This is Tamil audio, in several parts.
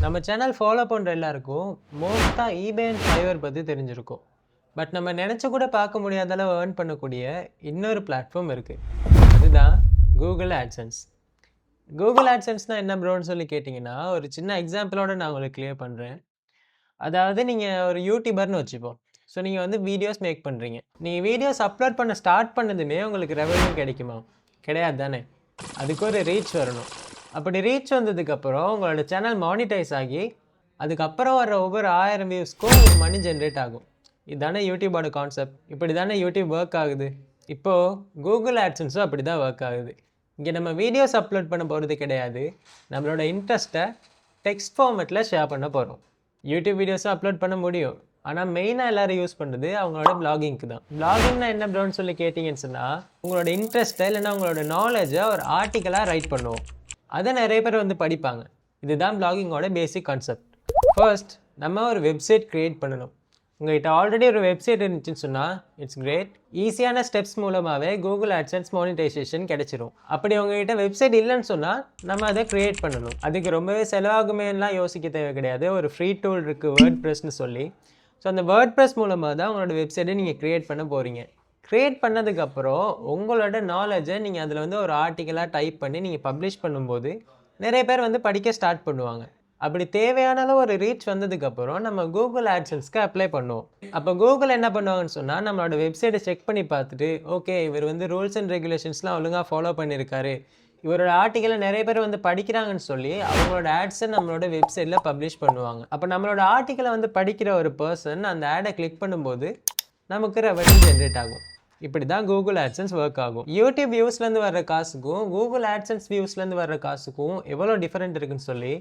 நம்ம சேனல் ஃபாலோ பண்ணுற எல்லாருக்கும் மோஸ்ட்டாக eBay அண்ட் Fiverr பற்றி தெரிஞ்சிருக்கும். பட் நம்ம நினச்சி கூட பார்க்க முடியாத அளவு ஏர்ன் பண்ணக்கூடிய இன்னொரு பிளாட்ஃபார்ம் இருக்குது. அதுதான் கூகுள் ஆட்சன்ஸ். கூகுள் ஆட்சன்ஸ்னால் என்ன ப்ரோன்னு சொல்லி கேட்டிங்கன்னா, ஒரு சின்ன எக்ஸாம்பிளோட நான் உங்களுக்கு கிளியர் பண்ணுறேன். அதாவது நீங்கள் ஒரு யூடியூபர்னு வச்சுப்போம். ஸோ நீங்கள் வந்து வீடியோஸ் மேக் பண்ணுறீங்க. நீங்கள் வீடியோஸ் அப்லோட் பண்ண ஸ்டார்ட் பண்ணதுமே உங்களுக்கு ரெவென்யூ கிடைக்குமா? கிடையாது தானே. அதுக்கு ஒரு ரீச் வரணும். அப்படி ரீச் வந்ததுக்கப்புறம் உங்களோட சேனல் மானிட்டைஸ் ஆகி அதுக்கப்புறம் வர ஒவ்வொரு 1000 வியூஸ்க்கும் உங்களுக்கு மணி ஜென்ரேட் ஆகும். இதுதானே யூடியூபோட கான்செப்ட். இப்படி தானே யூடியூப் ஒர்க் ஆகுது. இப்போது கூகுள் ஆட்சன்ஸும் அப்படி தான் ஒர்க் ஆகுது. இங்கே நம்ம வீடியோஸ் அப்லோட் பண்ண போகிறது கிடையாது. நம்மளோட இன்ட்ரெஸ்ட்டை டெக்ஸ்ட் ஃபார்மேட்டில் ஷேர் பண்ண போகிறோம். யூடியூப் வீடியோஸும் அப்லோட் பண்ண முடியும். ஆனால் மெயினாக எல்லோரும் யூஸ் பண்ணுறது அவங்களோட பிளாகிங்க்கு தான். பிளாகிங்னா என்ன ப்ரோன்னு சொல்லி கேட்டிங்கன்னு சொன்னால், உங்களோட இன்ட்ரெஸ்ட்டை இல்லைன்னா உங்களோட நாலேஜை ஒரு ஆர்டிக்கலாக ரைட் பண்ணுவோம். அதை நிறைய பேர் வந்து படிப்பாங்க. இதுதான் பிளாகிங்கோட பேசிக் கான்செப்ட். ஃபர்ஸ்ட் நம்ம ஒரு வெப்சைட் க்ரியேட் பண்ணணும். உங்கள்கிட்ட ஆல்ரெடி ஒரு வெப்சைட் இருந்துச்சுன்னு சொன்னால் இட்ஸ் கிரேட். ஈஸியான ஸ்டெப்ஸ் மூலமாகவே கூகுள் ஆட்சன்ஸ் மானிட்டைசேஷன் கிடைச்சிரும். அப்படி உங்கள்கிட்ட வெப்சைட் இல்லைன்னு சொன்னால் நம்ம அதை க்ரியேட் பண்ணணும். அதுக்கு ரொம்பவே செலவாகுமேலாம் யோசிக்க தேவை கிடையாது. ஒரு ஃப்ரீ டூல் இருக்குது, வேர்ட்ப்ரெஸ்னு சொல்லி. ஸோ அந்த வேர்ட்ப்ரெஸ் மூலமாக தான் உங்களோட வெப்சைட்டை நீங்கள் க்ரியேட் பண்ண போகிறீங்க. க்ரியேட் பண்ணதுக்கப்புறம் உங்களோட நாலேஜை நீங்கள் அதில் வந்து ஒரு ஆர்டிக்கலாக டைப் பண்ணி நீங்கள் பப்ளிஷ் பண்ணும்போது நிறைய பேர் வந்து படிக்க ஸ்டார்ட் பண்ணுவாங்க. அப்படி தேவையான அளவு ஒரு ரீச் வந்ததுக்கப்புறம் நம்ம கூகுள் ஆட்சன்ஸ்க்கு அப்ளை பண்ணுவோம். அப்போ கூகுள் என்ன பண்ணுவாங்கன்னு சொன்னால், நம்மளோட வெப்சைட்டை செக் பண்ணி பார்த்துட்டு, ஓகே இவர் வந்து ரூல்ஸ் அண்ட் ரெகுலேஷன்ஸ்லாம் ஒழுங்காக ஃபாலோ பண்ணியிருக்காரு, இவரோட ஆர்டிக்கலை நிறைய பேர் வந்து படிக்கிறாங்கன்னு சொல்லி அவங்களோட ஆட்ஸை நம்மளோட வெப்சைட்டில் பப்ளிஷ் பண்ணுவாங்க. அப்போ நம்மளோட ஆர்டிக்கலை வந்து படிக்கிற ஒரு பர்சன் அந்த ஆடை கிளிக் பண்ணும்போது நமக்கு ரெவென்யூ ஜென்ரேட் ஆகும். இப்படி தான் கூகுள் ஆட்சன்ஸ் ஒர்க் ஆகும். யூடியூப் வியூஸ்லேருந்து வர்ற காசுக்கும் கூகுள் ஆட்சன்ஸ் வியூஸ்லேருந்து வர்ற காசுக்கும் எவ்வளோ டிஃப்ரெண்ட் இருக்குன்னு சொல்லி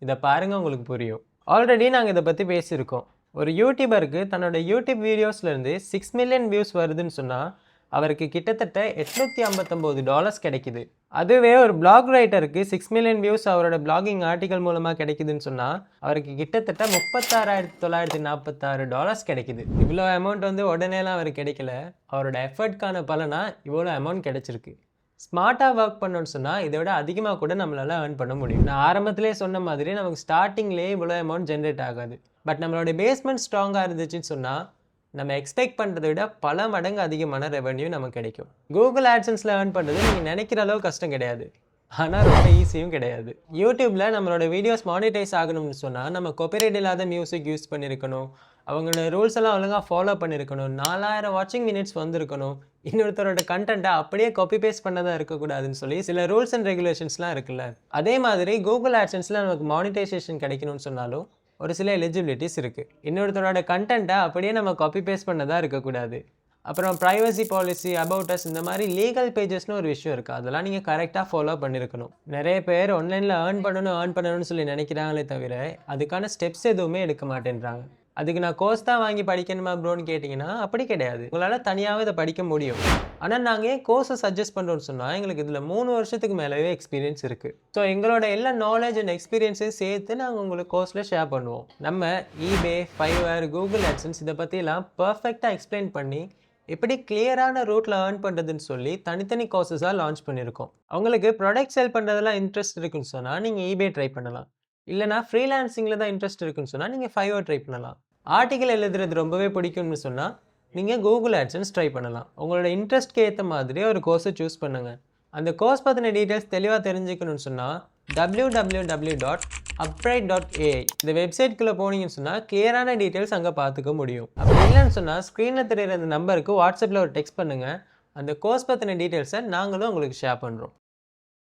இதை பாருங்கள், உங்களுக்கு புரியும். ஆல்ரெடி நாங்கள் இதை பற்றி பேசியிருக்கோம். ஒரு யூடியூபருக்கு தன்னோட யூடியூப் வீடியோஸ்லேருந்து 6 மில்லியன் வியூஸ் வருதுன்னு சொன்னால் அவருக்கு கிட்டத்தட்ட $859 கிடைக்குது. அதுவே ஒரு பிளாக் ரைட்டருக்கு 6 மில்லியன் வியூஸ் அவரோட பிளாகிங் ஆர்டிக்கல் மூலமாக கிடைக்குதுன்னு சொன்னால் அவருக்கு கிட்டத்தட்ட $36,946 கிடைக்குது. இவ்வளோ அமௌண்ட் வந்து உடனேலாம் அவருக்கு கிடைக்கல. அவரோட எஃபர்ட்கான பலனாக இவ்வளோ அமௌண்ட் கிடைச்சிருக்கு. ஸ்மார்ட்டாக ஒர்க் பண்ணணும்னு சொன்னால் இதை விட அதிகமாக கூட நம்மளால் ஏர்ன் பண்ண முடியும். நான் ஆரம்பத்திலே சொன்ன மாதிரி நமக்கு ஸ்டார்டிங்லேயே இவ்வளோ அமௌண்ட் ஜென்ரேட் ஆகாது. பட் நம்மளோட பேஸ்மெண்ட் ஸ்ட்ராங்காக இருந்துச்சுன்னு சொன்னால் நம்ம எக்ஸ்பெக்ட் பண்ணுறதை விட பல மடங்கு அதிகமான ரெவென்யூ நமக்கு கிடைக்கும். கூகுள் ஆட்சன்ஸில் ஏர்ன் பண்ணுறது நீங்கள் நினைக்கிற அளவு கஷ்டம் கிடையாது, ஆனால் ரொம்ப ஈஸியும் கிடையாது. யூடியூப்பில் நம்மளோட வீடியோஸ் மானிட்டைஸ் ஆகணும்னு சொன்னால் நம்ம காப்பிரைட் இல்லாத மியூசிக் யூஸ் பண்ணியிருக்கணும், அவங்களோட ரூல்ஸ் எல்லாம் ஒழுங்காக ஃபாலோ பண்ணியிருக்கணும், 4000 வாட்சிங் மினிட்ஸ் வந்திருக்கணும், இன்னொருத்தரோட கண்டென்ட்டை அப்படியே காப்பி பேஸ்ட் பண்ணதாக இருக்கக்கூடாதுன்னு சொல்லி சில ரூல்ஸ் அண்ட் ரெகுலேஷன்ஸ்லாம் இருக்குல்ல. அதே மாதிரி கூகுள் ஆட்சன்ஸில் நமக்கு மானிட்டைசேஷன் கிடைக்கணும்னு சொன்னாலும் ஒரு சில எலிஜிபிலிட்டிஸ் இருக்குது. இன்னொருத்தரோட கண்டென்ட்டை அப்படியே நம்ம காப்பி பேஸ்ட் பண்ணதாக இருக்கக்கூடாது. அப்புறம் ப்ரைவசி பாலிசி, அபவுட் அஸ், இந்த மாதிரி லீகல் பேஜஸ்னு ஒரு விஷயம் இருக்குது. அதெல்லாம் நீங்கள் கரெக்டாக ஃபாலோ பண்ணியிருக்கணும். நிறைய பேர் ஆன்லைனில் ஏர்ன் பண்ணணும்னு சொல்லி நினைக்கிறாங்களே தவிர அதுக்கான ஸ்டெப்ஸ் எதுவுமே எடுக்க மாட்டேன்றாங்க. அதுக்கு நான் கோர்ஸ் தான் வாங்கி படிக்கணுமா ப்ரோன்னு கேட்டிங்கன்னா அப்படி கிடையாது. உங்களால் தனியாகவே இதை படிக்க முடியும். ஆனால் நாங்கள் ஏன் கோர்ஸை சஜஸ்ட் பண்ணுறோன்னு சொன்னால் எங்களுக்கு இதில் 3 வருஷத்துக்கு மேலேயே எக்ஸ்பீரியன்ஸ் இருக்குது. ஸோ எங்களோட எல்லா நாலேஜ் அண்ட் எக்ஸ்பீரியன்ஸையும் சேர்த்து நாங்கள் உங்களுக்கு கோர்ஸில் ஷேர் பண்ணுவோம். நம்ம eBay, Fiverr, கூகுள் ஆட்சன்ஸ் இதை பற்றிலாம் பர்ஃபெக்டாக எக்ஸ்பிளைன் பண்ணி எப்படி கிளியரான ரூட்டில் ஏர்ன் பண்ணுறதுன்னு சொல்லி தனித்தனி கோர்ஸஸாக லான்ச் பண்ணியிருக்கோம். அவங்களுக்கு ப்ராடக்ட் சேல் பண்ணுறதெல்லாம் இன்ட்ரெஸ்ட் இருக்குன்னு சொன்னால் நீங்கள் eBay ட்ரை பண்ணலாம். இல்லைனா ஃப்ரீலான்சிங்கில் தான் இன்ட்ரெஸ்ட் இருக்குன்னு சொன்னால் நீங்கள் Fiverr ட்ரை பண்ணலாம். ஆர்டிக்கல் எழுதுறது ரொம்பவே பிடிக்கும்னு சொன்னால் நீங்கள் கூகுள் ஆட்சன்ஸ் ட்ரை பண்ணலாம். உங்களோட இன்ட்ரெஸ்ட்க்கு ஏற்ற மாதிரி ஒரு கோர்ஸை சூஸ் பண்ணுங்கள். அந்த கோர்ஸ் பற்றின டீட்டெயில்ஸ் தெளிவாக தெரிஞ்சுக்கணும்னு சொன்னால் www.upbright.ai இந்த வெப்சைட்குள்ளே போனீங்கன்னு சொன்னால் கிளியரான டீட்டெயில்ஸ் அங்கே பார்த்துக்க முடியும். அப்படி இல்லைன்னு சொன்னால் ஸ்க்ரீனில் தெரிகிற அந்த நம்பருக்கு வாட்ஸ்அப்பில் ஒரு டெக்ஸ்ட் பண்ணுங்கள். அந்த கோர்ஸ் பற்றின டீட்டெயில்ஸை நாங்களும் உங்களுக்கு ஷேர் பண்ணுறோம்.